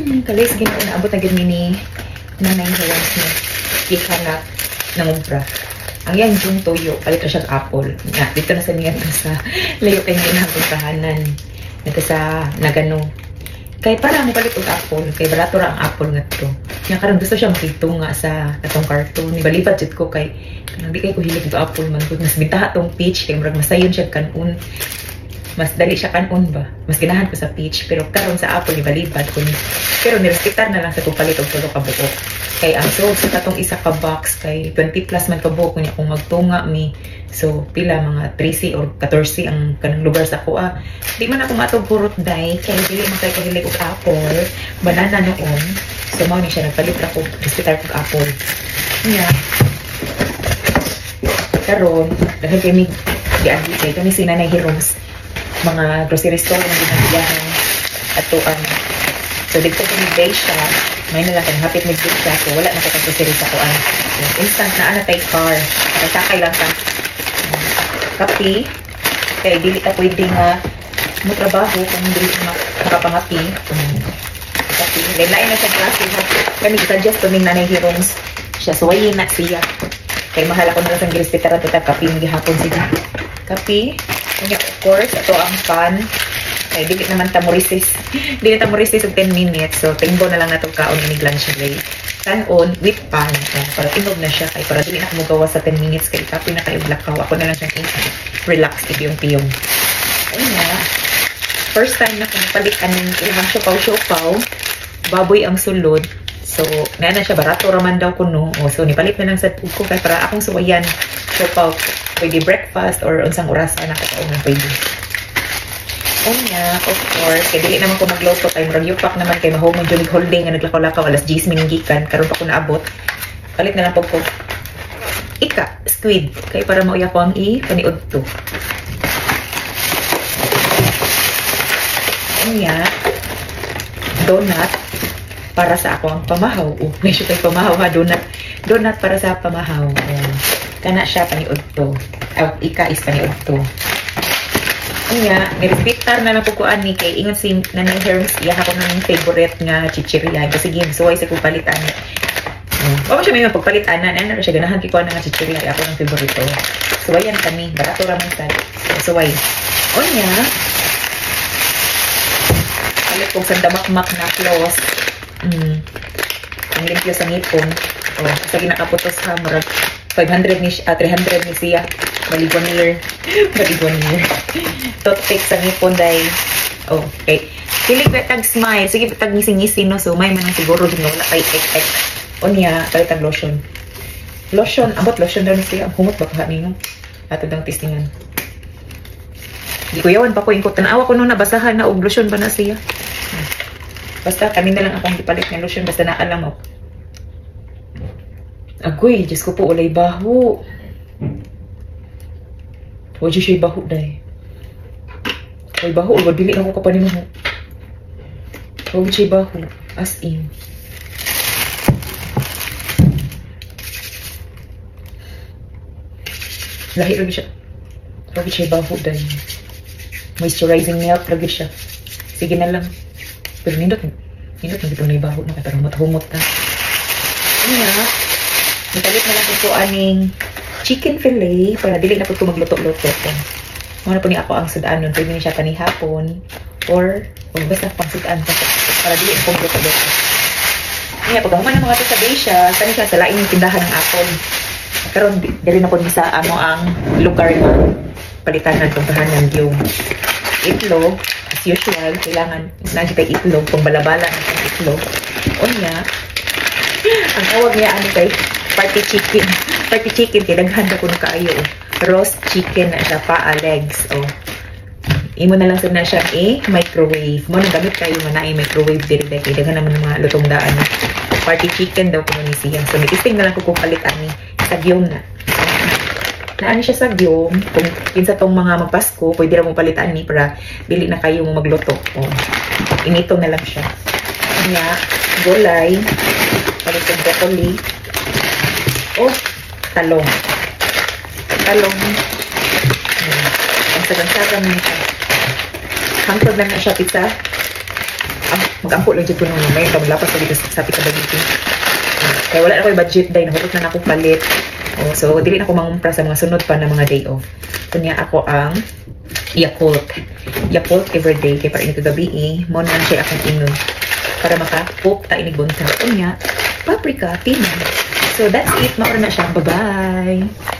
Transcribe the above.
Kalis, ganoon na abot na ganoon ni nanay hawans niya. Ikanap ng umbra. Ang yan yung toyo, palit na siyang apple. Dito na sa niya sa layo kayo na nagpuntahanan. Nagkasa nagano. Kay para mo palit og apple, kay barato ra ang apple nga to. Nya karon gusto siya makitunga sa atong carton. Ni balipat jud ko kay kanang di kay ko hilig og apple man gud mas bitaha tong peach kay murag masayon siya kanon. Mas dali siya kanon ba. Mas ganahan ko sa peach pero karon sa apple ni balipat ko ni. Pero nirespetar na lang sa palit og tulo ka buok. Kay ang so sa katong isa ka box kay 20 plus man ka buok niya kung magtunga mi. So, pila mga 13 or 14 ang kanang lugar sa kuha. Di man ako matog purot day, kaya dili man tayo kahilig og apple, banana noon. So, mao ni siya nagpalit ra ko, respetar kog apple. Nga. Karon, dahil kami giagi kay kami si Nanay Hiroms, mga grocery store ang ginagayahan atuan. So, dito kami day siya, may na lang kang hapit nag-date siya, so wala na kang grocery sa kuan. So, instant na ana tay car, para sakay lang ka. Kape, kaya dili ka pwede nga mo trabaho kung hindi ka makapangapi. Kape, lain na siya klase ha. Kami suggest kaming Nanay Hiroms siya, suwayin na siya. Kaya mahal ako na lang sa girespetar at kape ng gihapon siya. Kape, of course, ito ang pan. Kaya dili naman tamurisis. Dili tamurisis of 10 minutes. So, tingbo na lang na itong kaon ni lunch day. Kanon with pan. Para tingog na siya. Kaya para dili na kumugawa sa 10 minutes. Kaya kape na kayo blakaw. Ako na lang siyang relax ipiyong-piyong. Ayun na. First time na kung palitan ng ilang siopaw-siopaw. Baboy ang sulod. So, na siya. Barato raman daw ko no. So, nipalit na lang sa ko. Kaya para akong suwayan. Siopaw. Pwede breakfast or unsang orasan na kakaunang pwede. Of course, kaya dili naman ko magluto kay murag yupak naman kay mahumon jud holding nga naglakaw-lakaw alas 10 mininggikan karon pa ko naabot. Palit na lang po ko. Squid kay para mauya ko ang paniud to. Donut para sa ako ang pamahaw. May siya kay pamahaw ha, donut para sa pamahaw. Kana siya paniud to. Is paniud to. Nirespetar na lang po ko ani kay ingon si Nanay Hiroms iya ako ng favorite nga chichirya kasi suway sa pagpalitan. Wala siya may pagpalitan na siya ganahan kiko nga chichirya ako ng favorito. Suwayan kami, barato ra man sad. Suway. Alit kong sandamakmak na close. Ang limpyo sa ngipon. Kasi nakaputos ha, marag 500 ni 300 ni siya. Maligwanir. Toothpick sa ngipon dahil. Okay. Pilig na tag-smile. Sige, tag-ngisi-ngisi no. So, may manang siguro din wala kay ek-ek. Palit ang lotion. Abot lotion daw ni siya. Ang humot ba kahanin no? Ato dang testingan. Di ko yawan pa ko ingkot. Tanawa ko nung nabasahan na og lotion ba na siya. Basta kami na lang akong ipalit ng lotion. Basta naalam ako. Agoy, Diyos ko po, ulay baho. Huwag siya baho dahi. Ulay baho, ulay dili ako kapanin mo. Huwag siya baho. As in. Lahi lagi siya. Huwag siya baho dahi. Moisturizing milk lagi siya. Sige na lang. Pero nindot nagito na baho na. Pero humot na. Natalit na lang po aning chicken fillet para dili na po ito magluto-luto. Muna po ni ako ang sudaan nun. Pwede niya siya kanihapon or basta pang sudaan para dili na po magluto-luto. Pagkahuman ng mga ito sa Beisha, saan siya sa laing yung tindahan ng apple. Karon dili na po sa ang lugar na palitan ng tungkahanan yung itlog. As usual, kailangan na siya kay itlog. Kung balabala ng itlog. Ang tawag niya kay party chicken. Party chicken, tinaghan ko na kaayo. Roast chicken na siya, paa, legs. Imo na lang na siya microwave. Mo nang gamit kayo man na microwave diri kay daghan naman mga lutong daan. Party chicken daw ko ni siya. So may na lang ko palit ani sa gyom na. Naani siya sa gyom. Kung kinsa tong mga magpasko, pwede ra mo palitan ni para dili na kayo mo magluto. Inito na lang siya. Gulay, palit ng broccoli. Talong. Ang sagang-sagang na siya. Hangtod lang na siya pizza. mag-ampo lang dyan ko nung may kamulapas ko dito sa ating kabagiti. Kaya wala na ko yung budget day, nahulot na ako palit. So, dili na ako mangumpra sa mga sunod pa na mga day off. Kunya ako ang Yakult. Yakult everyday. Kaya para ini kagabi mo na siya akong inom. Para maka-poop ta inigbunta. Kunya, paprika, tina. So, that's it. Maura na siya. Bye-bye!